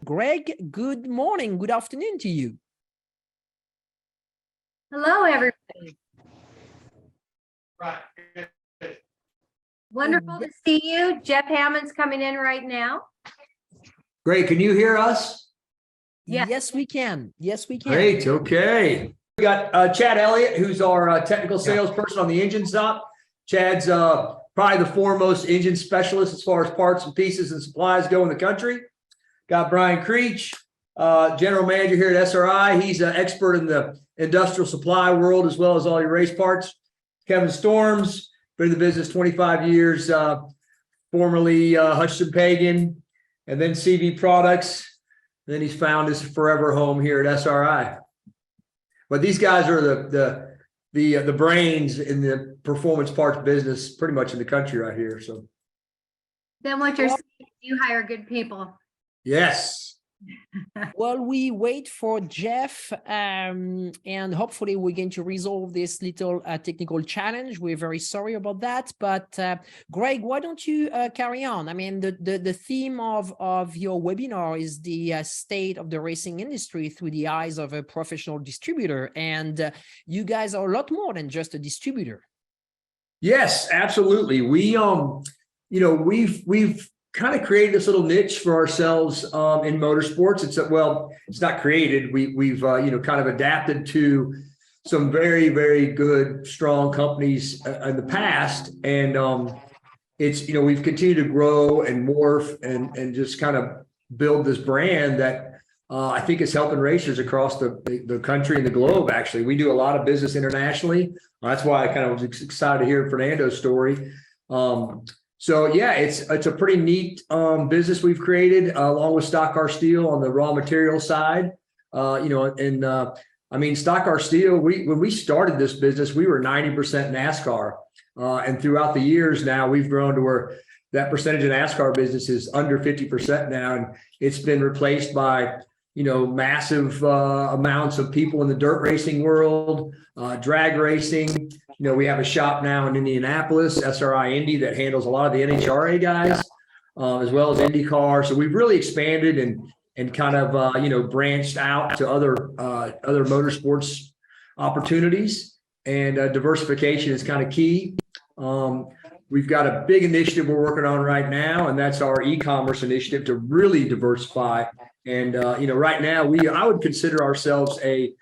Greg, good morning, good afternoon to you. Hello, everybody. Right. Wonderful to see you. Jeff Hammond's coming in right now. Great. Can you hear us? Yeah. Yes, we can. Yes, we can. Great. Okay. We got Chad Elliott, who's our technical salesperson on the engine shop. Chad's probably the foremost engine specialist as far as parts and pieces and supplies go in the country. Got Brian Creech, general manager here at SRI. He's an expert in the industrial supply world as well as all your race parts. Kevin Storms, been in the business 25 years, formerly Hutchinson Pagan, and then CV Products. Then he's found his forever home here at SRI. But these guys are the brains in the performance parts business pretty much in the country right here. So Then what you're saying is you hire good people. yes. Well, we wait for Jeff, and hopefully we're going to resolve this little technical challenge. We're very sorry about that, but Greg, why don't you carry on? I mean, the theme of your webinar is the state of the racing industry through the eyes of a professional distributor, and you guys are a lot more than just a distributor. Yes, absolutely. We we've kind of created this little niche for ourselves in motorsports. It's not created. We've kind of adapted to some very, very good, strong companies in the past. And we've continued to grow and morph and just kind of build this brand that I think is helping racers across the country and the globe. Actually, we do a lot of business internationally. That's why I kind of was excited to hear Fernando's story. So yeah, it's a pretty neat business we've created along with Stock Car Steel on the raw material side. Stock Car Steel, when we started this business, we were 90% NASCAR. And throughout the years now, we've grown to where that percentage of NASCAR business is under 50% now. And it's been replaced by, massive amounts of people in the dirt racing world, drag racing. We have a shop now in Indianapolis, SRI Indy, that handles a lot of the NHRA guys, as well as IndyCar. So we've really expanded and kind of, branched out to other motorsports opportunities, and diversification is kind of key. We've got a big initiative we're working on right now, and that's our e-commerce initiative to really diversify. And, right now I would consider ourselves a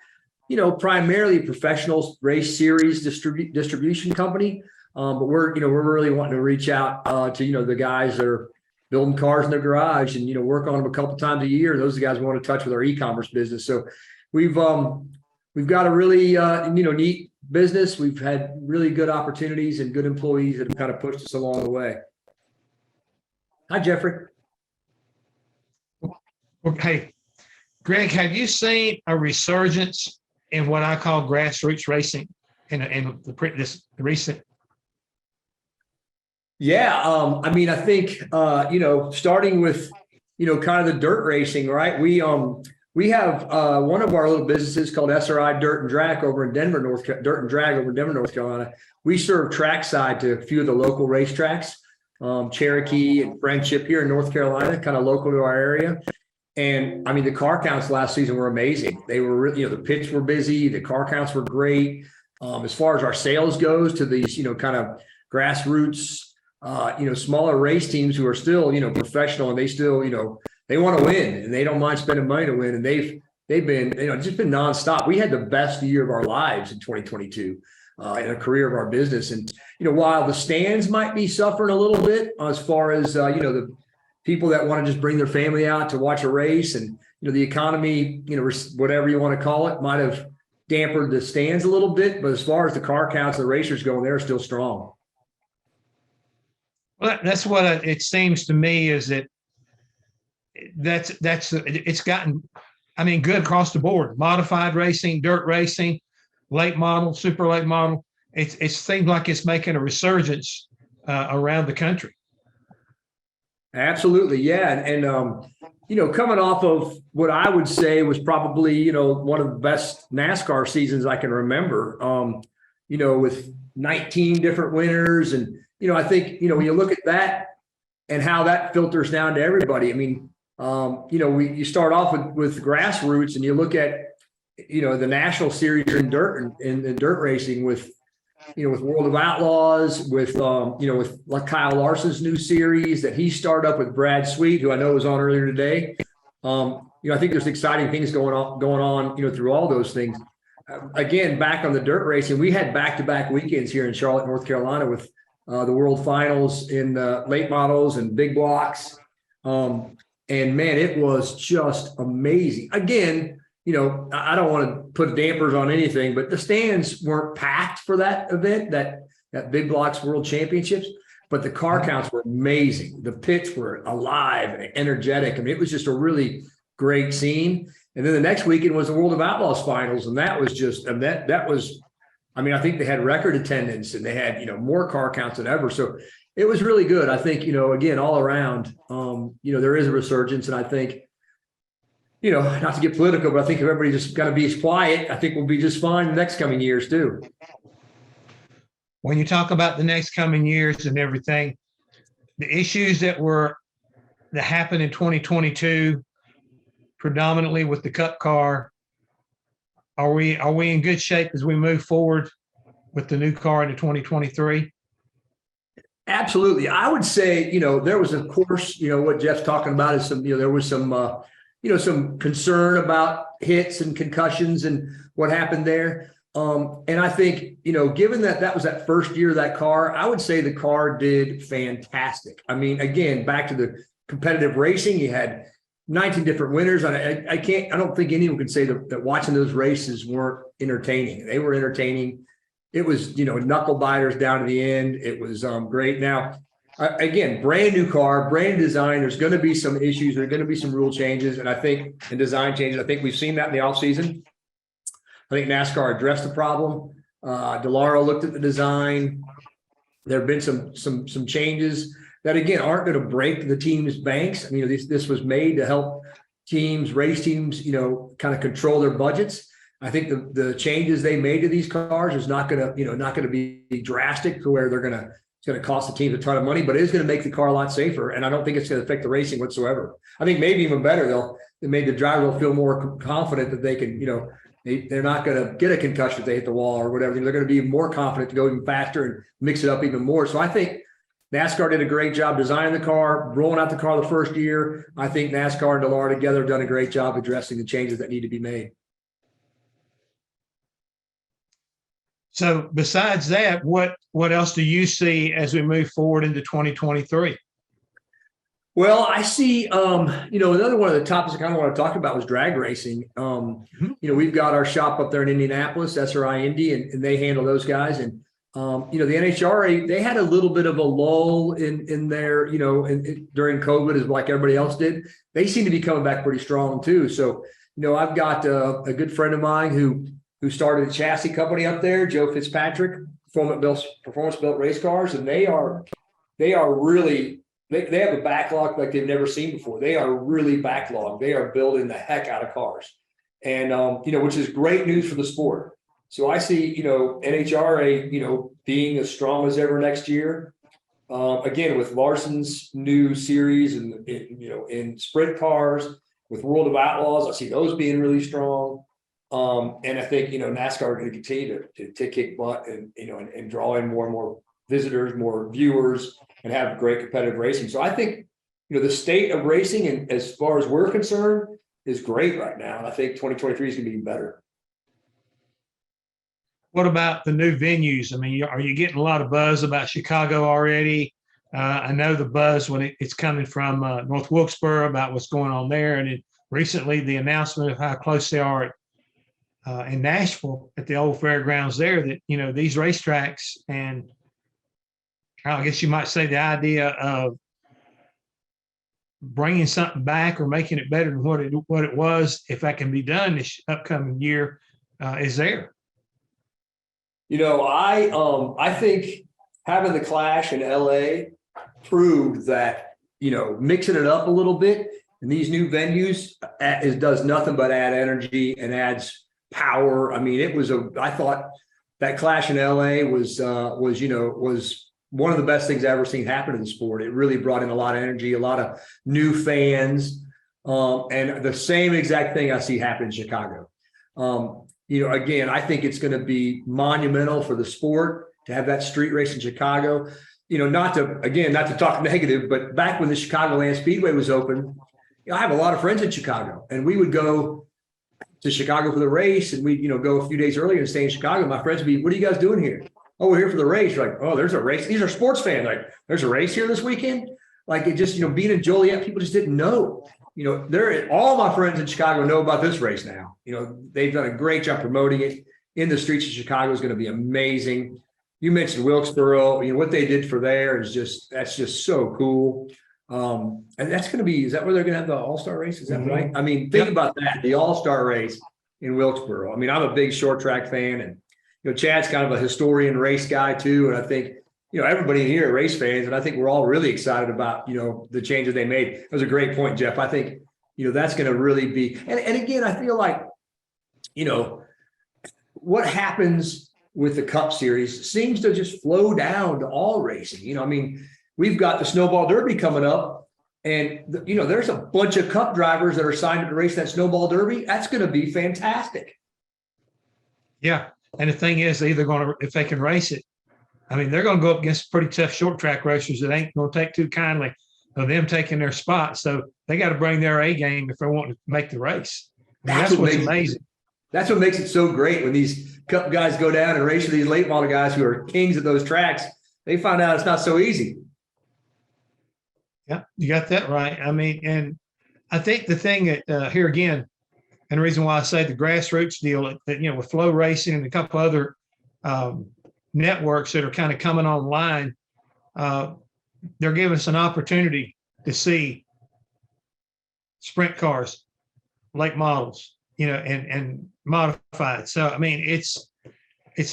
primarily professional race series distribution company. But we're really wanting to reach out to, the guys that are building cars in their garage and, work on them a couple times a year. Those are the guys we want to touch with our e-commerce business. So we've got a really, neat business. We've had really good opportunities and good employees that have kind of pushed us along the way. Hi, Jeffrey. Okay. Greg, have you seen a resurgence in what I call grassroots racing in this recent? Yeah. I think, starting with, kind of the dirt racing, right? We have one of our little businesses called SRI Dirt and Drag over in Denver, North Carolina. We serve trackside to a few of the local racetracks, Cherokee and Friendship here in North Carolina, kind of local to our area. And the car counts last season were amazing. They were really, the pits were busy. The car counts were great. As far as our sales goes to these, kind of grassroots, smaller race teams who are still, professional, and they still, they want to win and they don't mind spending money to win. And they've been, just been nonstop. We had the best year of our lives in 2022 in a career of our business. And, while the stands might be suffering a little bit as far as, the people that want to just bring their family out to watch a race, and, the economy, whatever you want to call it, might have dampened the stands a little bit. But as far as the car counts, the racers go, they're still strong. Well, that's what it seems to me is it's gotten, good across the board. Modified racing, dirt racing, late model, super late model. It seems like it's making a resurgence around the country. Absolutely. Yeah. And coming off of what I would say was probably, one of the best NASCAR seasons I can remember, with 19 different winners. And, I think, when you look at that and how that filters down to everybody, You start off with Grassroots, and you look at, the national series in dirt racing with World of Outlaws, with like Kyle Larson's new series that he started up with Brad Sweet, who I know was on earlier today. I think there's exciting things going on, through all those things. Again, back on the dirt racing, we had back-to-back weekends here in Charlotte, North Carolina, with the World Finals in late models and big blocks. And man, it was just amazing. Again, I don't want to put dampers on anything, but the stands weren't packed for that event, that big blocks World Championships, but the car counts were amazing. The pits were alive and energetic. I mean, it was just a really great scene. And then the next weekend was the World of Outlaws finals. And that was just, that was, I think they had record attendance, and they had, more car counts than ever. So it was really good. I think, again, all around, there is a resurgence. And I think, not to get political, but I think if everybody just got to be quiet, I think we'll be just fine the next coming years too. When you talk about the next coming years and everything, the issues that happened in 2022, predominantly with the Cup car, are we in good shape as we move forward with the new car into 2023? Absolutely. I would say, there was, of course, what Jeff's talking about is there was some concern about hits and concussions and what happened there. And I think, given that was that first year of that car, I would say the car did fantastic. Again, back to the competitive racing, you had 19 different winners. I don't think anyone can say that watching those races weren't entertaining. They were entertaining. It was, knuckle biters down to the end. It was great. Now, again, brand new car, brand new design. There's going to be some issues. There are going to be some rule changes, and design changes. I think we've seen that in the offseason. I think NASCAR addressed the problem. DeLauro looked at the design. There have been some changes that, again, aren't going to break the team's banks. This was made to help race teams, kind of control their budgets. I think the changes they made to these cars is not going to be drastic to where it's going to cost the team a ton of money, but it is going to make the car a lot safer. And I don't think it's going to affect the racing whatsoever. I think maybe even better, they made the driver will feel more confident that they can, they're not going to get a concussion if they hit the wall or whatever. They're going to be more confident to go even faster and mix it up even more. So I think NASCAR did a great job designing the car, rolling out the car the first year. I think NASCAR and DeLauro together have done a great job addressing the changes that need to be made. So besides that, what else do you see as we move forward into 2023? Well, I see, another one of the topics I kind of want to talk about was drag racing. We've got our shop up there in Indianapolis, SRI Indy, and they handle those guys. And, the NHRA, they had a little bit of a lull in their, during COVID, as like everybody else did. They seem to be coming back pretty strong too. So, I've got a good friend of mine who started a chassis company up there, Joe Fitzpatrick, Performance Built Race Cars, and they are really, they have a backlog like they've never seen before. They are really backlogged. They are building the heck out of cars, and which is great news for the sport. So I see, NHRA, being as strong as ever next year. Again, with Larson's new series and in sprint cars, with World of Outlaws, I see those being really strong. And I think, NASCAR are going to continue to kick butt and draw in more and more visitors, more viewers, and have great competitive racing. So I think, the state of racing, and as far as we're concerned, is great right now. And I think 2023 is going to be better. What about the new venues? Are you getting a lot of buzz about Chicago already? I know the buzz when it's coming from North Wilkesboro about what's going on there. And recently the announcement of how close they are in Nashville at the old fairgrounds there, that, these racetracks, and I guess you might say the idea of bringing something back or making it better than what it was, if that can be done this upcoming year, is there. I think having the Clash in LA proved that, mixing it up a little bit in these new venues does nothing but add energy and adds power. I thought that Clash in LA was one of the best things I've ever seen happen in the sport. It really brought in a lot of energy, a lot of new fans. And the same exact thing I see happen in Chicago. Again, I think it's going to be monumental for the sport to have that street race in Chicago. Not to talk negative, but back when the Chicagoland Speedway was open, I have a lot of friends in Chicago, and we would go to Chicago for the race, and we'd go a few days earlier and stay in Chicago. My friends would be, "What are you guys doing here?" "Oh, we're here for the race." Like, "Oh, there's a race." These are sports fans. Like, "There's a race here this weekend." Like, it just, being in Joliet, people just didn't know. All my friends in Chicago know about this race now. They've done a great job promoting it in the streets of Chicago. Is going to be amazing. You mentioned Wilkesboro. What they did for there is that's just so cool. And that's going to be, is that where they're going to have the All-Star race? Is that right? I mean, think about that, the All-Star race in Wilkesboro. I mean, I'm a big short track fan, and Chad's kind of a historian race guy too. And I think, everybody here are race fans, and I think we're all really excited about, the changes they made. It was a great point, Jeff. I think, that's going to really be, and again, I feel like, what happens with the Cup Series seems to just flow down to all racing. I mean, we've got the Snowball Derby coming up, and there's a bunch of Cup drivers that are signed up to race that Snowball Derby. That's going to be fantastic. Yeah, and the thing is, they're either going to, if they can race it, I mean, they're going to go up against pretty tough short track racers that ain't going to take too kindly of them taking their spot. So they got to bring their A game if they want to make the race. I mean, that's what's amazing. That's what makes it so great when these Cup guys go down and race with these late model guys who are kings at those tracks. They find out it's not so easy. Yeah, you got that right. I mean, and I think the thing that here again, and the reason why I say the Grassroots deal, that with Flow Racing and a couple other networks that are kind of coming online, they're giving us an opportunity to see sprint cars, late models, and modified. So I mean, it's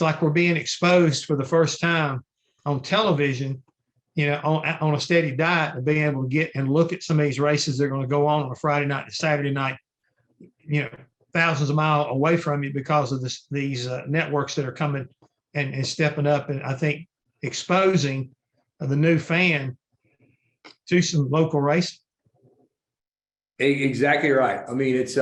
like we're being exposed for the first time on television, on a steady diet, to be able to get and look at some of these races that are going to go on a Friday night and Saturday night, thousands of miles away from you because of these networks that are coming and stepping up. And I think exposing the new fan to some local racing. Exactly right. I mean, it's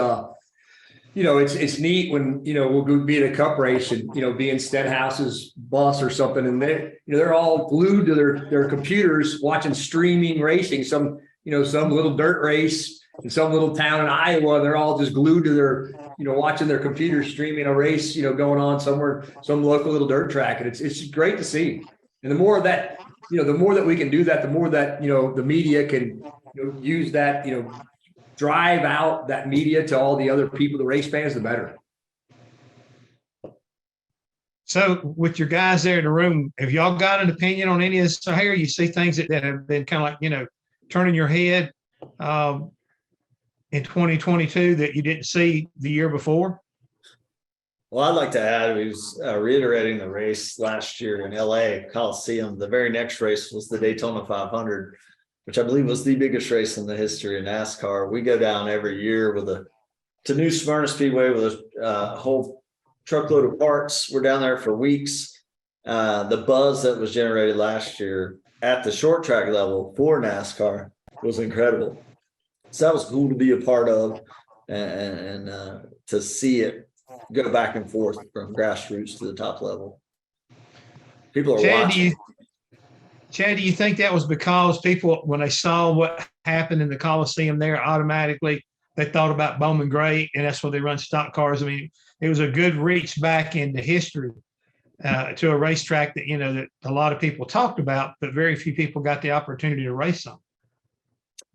it's neat when, we'll go be at a Cup race and, be in Stenhouse's bus or something. And they're all glued to their computers watching streaming racing, some little dirt race in some little town in Iowa. They're all just glued to their, watching their computers streaming a race, going on somewhere, some local little dirt track. And it's great to see. And the more of that, the more that we can do that, the more that, the media can use that, drive out that media to all the other people, the race fans, the better. So with your guys there in the room, have y'all got an opinion on any of this here? You see things that have been kind of like, turning your head in 2022 that you didn't see the year before? Well, I'd like to add, we was reiterating the race last year in LA Coliseum. The very next race was the Daytona 500, which I believe was the biggest race in the history of NASCAR. We go down every year to New Smyrna Speedway with a whole truckload of parts. We're down there for weeks. The buzz that was generated last year at the short track level for NASCAR was incredible. So that was cool to be a part of and to see it go back and forth from grassroots to the top level. People are watching. Chad, do you think that was because people, when they saw what happened in the Coliseum there, automatically they thought about Bowman Gray, and that's why they run stock cars? I mean, it was a good reach back into history to a racetrack that, that a lot of people talked about, but very few people got the opportunity to race on.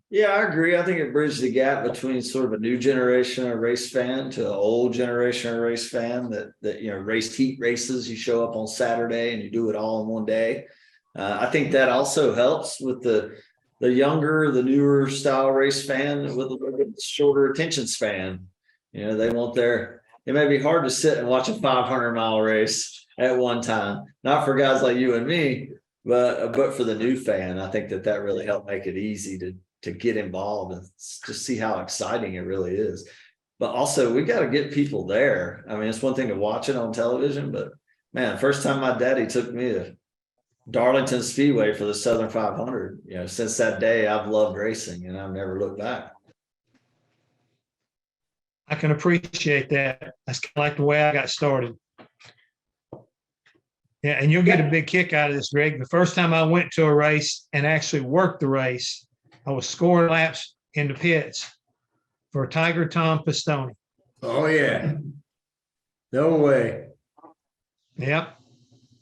Yeah, I agree. I think it bridged the gap between sort of a new generation of race fan to an old generation of race fan that raced heat races. You show up on Saturday and you do it all in one day. I think that also helps with the younger, the newer style race fan with a little bit shorter attention span. It may be hard to sit and watch a 500-mile race at one time, not for guys like you and me, but for the new fan. I think that really helped make it easy to get involved and just see how exciting it really is. But also, we got to get people there. I mean, it's one thing to watch it on television, but man, first time my daddy took me to Darlington Speedway for the Southern 500, since that day I've loved racing and I've never looked back. I can appreciate that. That's kind of like the way I got started. Yeah, and you'll get a big kick out of this, Greg. The first time I went to a race and actually worked the race, I was scoring laps in the pits for Tiger Tom Pistone. Oh, yeah. No way. Yep.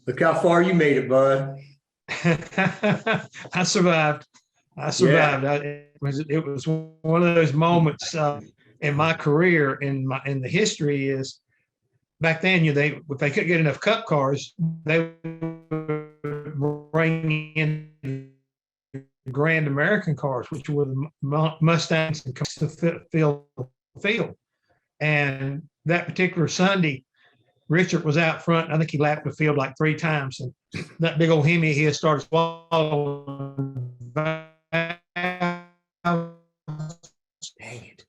Look how far you made it, bud. I survived. It was one of those moments in my career, in the history is back then, if they couldn't get enough cup cars, they would bring in Grand American cars, which were the Mustangs, and to fill the field. And that particular Sunday, Richard was out front. I think he lapped the field like 3 times, and that big old Hemi he had started swallowing. Dang it.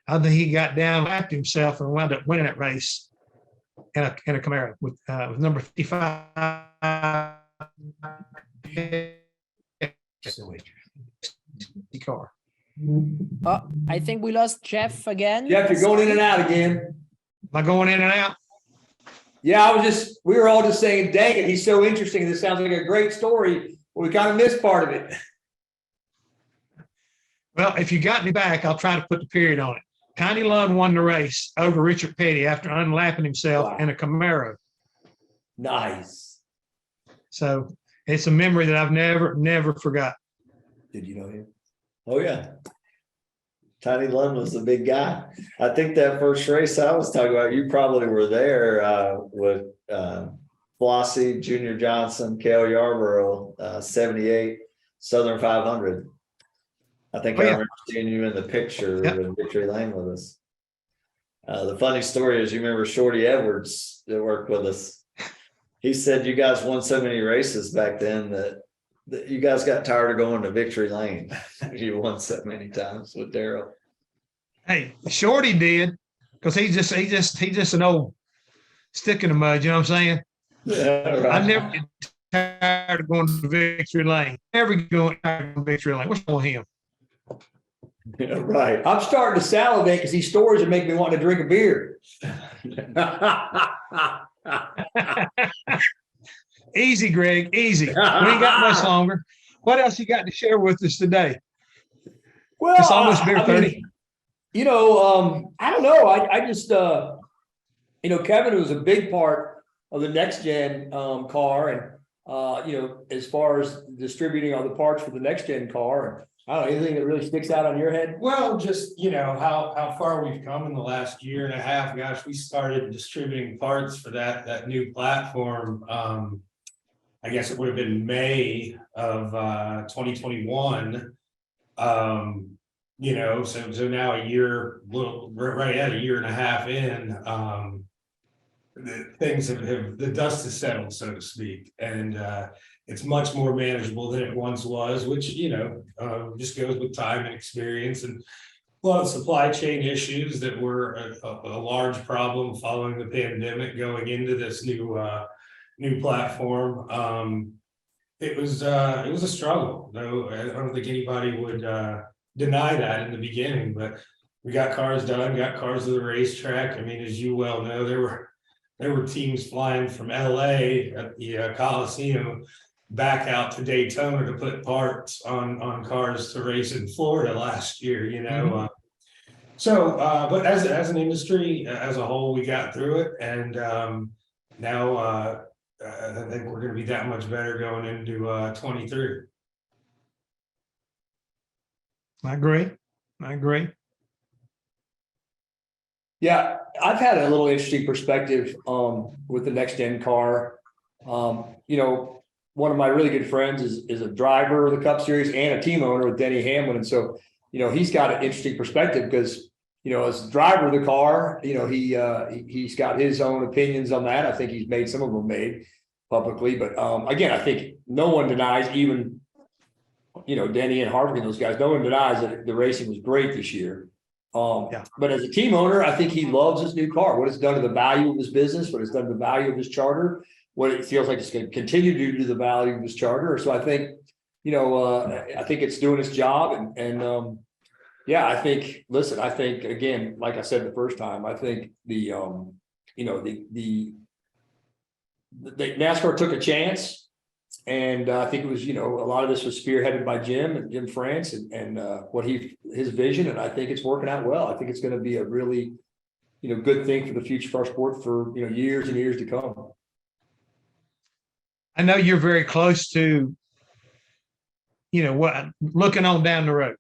I think he got down, lapped himself, and wound up winning that race in a Camaro with number 55. Car. Oh, I think we lost Jeff again. Jeff, you're going in and out again. Am I going in and out? Yeah, we were all just saying, dang it, he's so interesting. This sounds like a great story. But we kind of missed part of it. Well, if you got me back, I'll try to put the period on it. Connie Lund won the race over Richard Petty after unlapping himself in a Camaro. Nice. So it's a memory that I've never forgot. Did you know him? Oh, yeah. Tiny Lund was the big guy. I think that first race I was talking about, you probably were there with Flossie, Junior Johnson, Cale Yarborough, 78 Southern 500. I think I remember seeing you in the picture in Victory Lane with us. The funny story is, you remember Shorty Edwards that worked with us. He said you guys won so many races back then that you guys got tired of going to Victory Lane. You won so many times with Daryl. Hey, Shorty did, because he's just an old stick in the mud. You know what I'm saying? Yeah, right. I never get tired of going to Victory Lane. Never going to Victory Lane. What's wrong with him? Yeah, right. I'm starting to salivate because these stories are making me want to drink a beer. Easy, Greg. Easy. We ain't got much longer. What else you got to share with us today? Well, It's almost beer 30. I don't know. I just, Kevin was a big part of the next gen car, and as far as distributing all the parts for the next gen car. And I don't know, anything that really sticks out on your head? Well, just, how far we've come in the last year and a half. Gosh, we started distributing parts for that new platform. I guess it would have been May of 2021. So now a year, right at a year and a half in, things the dust has settled, so to speak, and it's much more manageable than it once was, which just goes with time and experience, and a lot of supply chain issues that were a large problem following the pandemic going into this new platform. It was a struggle, though. I don't think anybody would deny that in the beginning, but we got cars done, got cars to the racetrack. I mean, as you well know, there were teams flying from LA at the Coliseum back out to Daytona to put parts on cars to race in Florida last year, Mm-hmm. But as an industry, as a whole, we got through it. And now I think we're going to be that much better going into 23. I agree. Yeah, I've had a little interesting perspective with the next gen car. One of my really good friends is a driver of the Cup Series and a team owner with Denny Hamlin. And so, he's got an interesting perspective because, as the driver of the car, he's got his own opinions on that. I think he's made some of them made publicly. But again, I think no one denies, even, Denny and Harvick and those guys, no one denies that the racing was great this year. But as a team owner, I think he loves his new car, what it's done to the value of his business, what it's done to the value of his charter, what it feels like it's going to continue to do to the value of his charter. So I think, I think it's doing its job. And Yeah, I think, listen, I think, again, like I said the first time, I think the NASCAR took a chance. And I think it was, a lot of this was spearheaded by Jim France and his vision. And I think it's working out well. I think it's going to be a really, good thing for the future of our sport for, years and years to come. I know you're very close to, looking on down the road.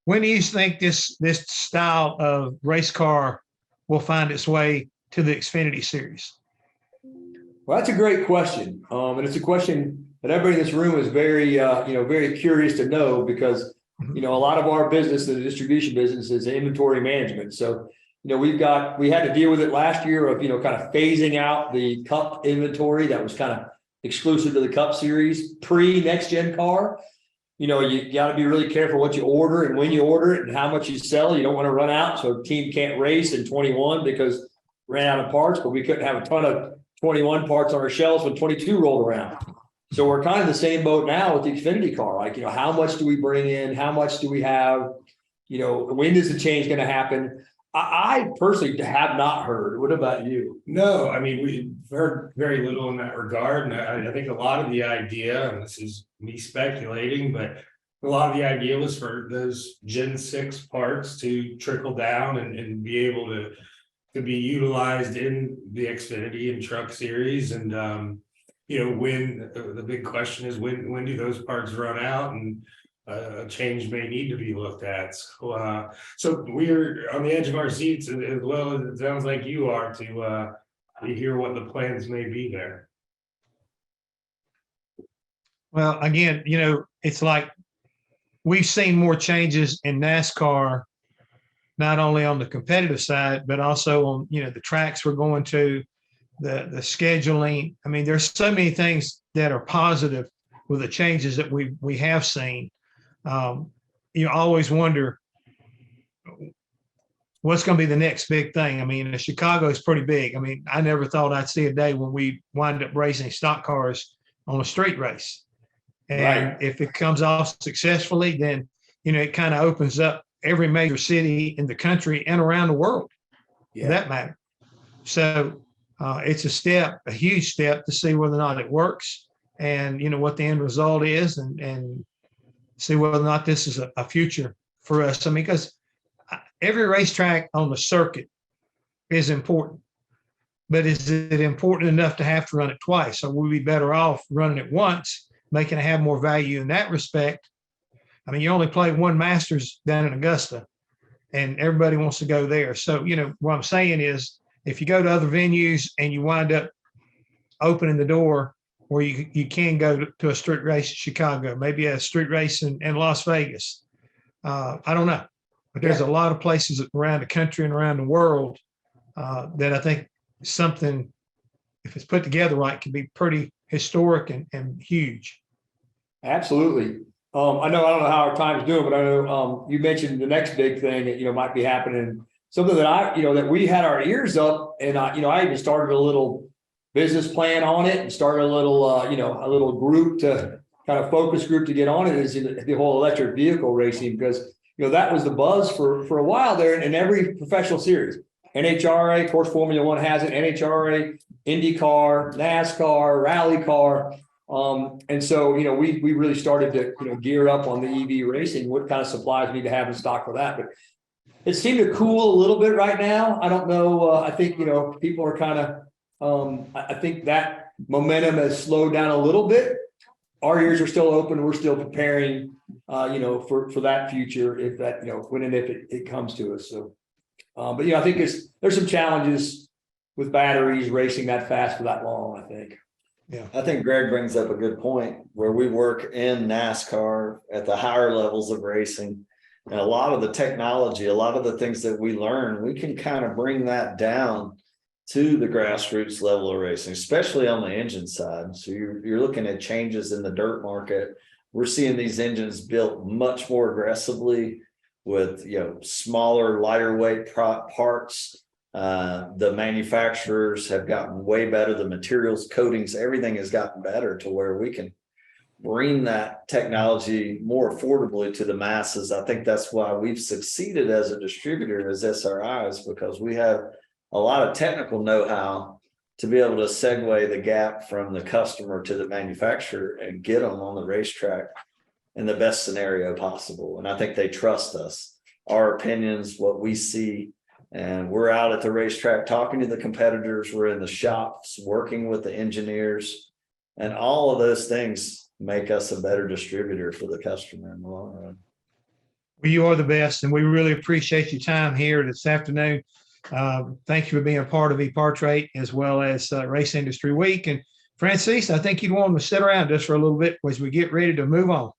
When do you think this style of race car will find its way to the Xfinity Series? Well, that's a great question. And it's a question that everybody in this room is very, very curious to know because, a lot of our business, the distribution business, is inventory management. So, we had to deal with it last year of, kind of phasing out the Cup inventory that was kind of exclusive to the Cup Series pre-next gen car. You got to be really careful what you order and when you order it and how much you sell. You don't want to run out. So a team can't race in 21 because ran out of parts, but we couldn't have a ton of 21 parts on our shelves when 22 rolled around. So we're kind of the same boat now with the Xfinity car. Like, how much do we bring in? How much do we have? When is the change going to happen? I personally have not heard. What about you? No, I mean, we've heard very little in that regard. And I think a lot of the idea, and this is me speculating, but a lot of the idea was for those Gen 6 parts to trickle down and be able to be utilized in the Xfinity and Truck Series. And, when the big question is when do those parts run out and a change may need to be looked at. So we're on the edge of our seats as well as it sounds like you are to hear what the plans may be there. Well, again, it's like we've seen more changes in NASCAR, not only on the competitive side, but also on, the tracks we're going to, the scheduling. I mean, there's so many things that are positive with the changes that we have seen. You always wonder what's going to be the next big thing. I mean, Chicago is pretty big. I mean, I never thought I'd see a day when we wind up racing stock cars on a street race. And Right. if it comes off successfully, then, it kind of opens up every major city in the country and around the world, for that matter. So it's a huge step to see whether or not it works and, what the end result is and see whether or not this is a future for us. I mean, because every racetrack on the circuit is important, but is it important enough to have to run it twice? Or would we be better off running it once, making it have more value in that respect? I mean, you only play one Masters down in Augusta and everybody wants to go there. So, what I'm saying is if you go to other venues and you wind up opening the door where you can go to a street race in Chicago, maybe a street race in Las Vegas. I don't know, but there's a lot of places around the country and around the world that I think something, if it's put together right, can be pretty historic and huge. Absolutely. I don't know how our time's doing, but I know you mentioned the next big thing that might be happening. Something that that we had our ears up, and I even started a little business plan on it and started a little group to kind of focus group to get on it is the whole electric vehicle racing, because that was the buzz for a while there in every professional series. NHRA, of course, Formula One has it, NHRA, IndyCar, NASCAR, Rally Car. And so, we really started to, gear up on the EV racing. What kind of supplies we need to have in stock for that? But it seemed to cool a little bit right now. I don't know. I think, people are kind of, I think that momentum has slowed down a little bit. Our ears are still open. We're still preparing, for that future, if that, when and if it comes to us. So, but, I think there's some challenges with batteries racing that fast for that long, I think. Yeah, I think Greg brings up a good point where we work in NASCAR at the higher levels of racing. And a lot of the technology, a lot of the things that we learn, we can kind of bring that down to the grassroots level of racing, especially on the engine side. So you're looking at changes in the dirt market. We're seeing these engines built much more aggressively with, smaller, lighter weight parts. The manufacturers have gotten way better. The materials, coatings, everything has gotten better to where we can bring that technology more affordably to the masses. I think that's why we've succeeded as a distributor as SRIs, because we have a lot of technical know-how to be able to segue the gap from the customer to the manufacturer and get them on the racetrack in the best scenario possible. And I think they trust us, our opinions, what we see. And we're out at the racetrack talking to the competitors. We're in the shops working with the engineers, and all of those things make us a better distributor for the customer in the long run. Well, you are the best, and we really appreciate your time here this afternoon. Thank you for being a part of Epartrade as well as Race Industry Week. And Francis, I think you'd want them to sit around just for a little bit as we get ready to move on.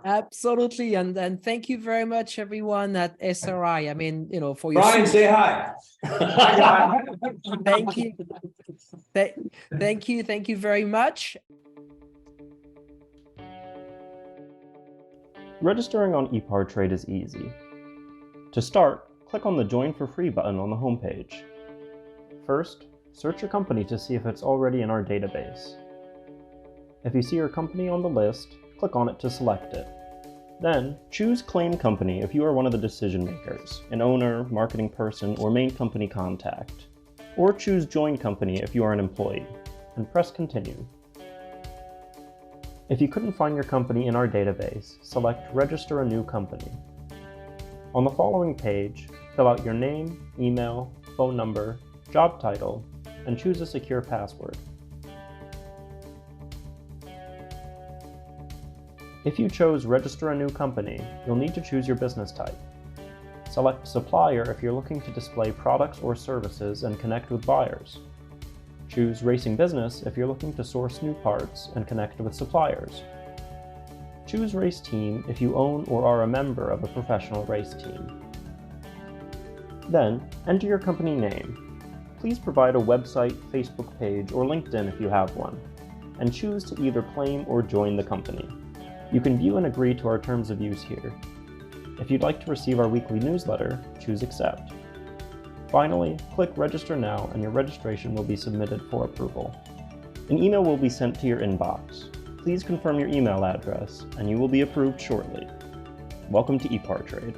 Absolutely. And thank you very much, everyone at SRI. I mean, for your Brian, say hi. Thank you. Thank you very much. Registering on Epartrade is easy. To start, click on the Join for Free button on the homepage. First, search your company to see if it's already in our database. If you see your company on the list, click on it to select it. Then, choose Claim Company if you are one of the decision makers, an owner, marketing person, or main company contact. Or choose Join Company if you are an employee, and press Continue. If you couldn't find your company in our database, select Register a New Company. On the following page, fill out your name, email, phone number, job title, and choose a secure password. If you chose Register a New Company, you'll need to choose your business type. Select Supplier if you're looking to display products or services and connect with buyers. Choose Racing Business if you're looking to source new parts and connect with suppliers. Choose Race Team if you own or are a member of a professional race team. Then, enter your company name. Please provide a website, Facebook page, or LinkedIn if you have one, and choose to either claim or join the company. You can view and agree to our terms of use here. If you'd like to receive our weekly newsletter, choose Accept. Finally, click Register Now and your registration will be submitted for approval. An email will be sent to your inbox. Please confirm your email address and you will be approved shortly. Welcome to Epartrade.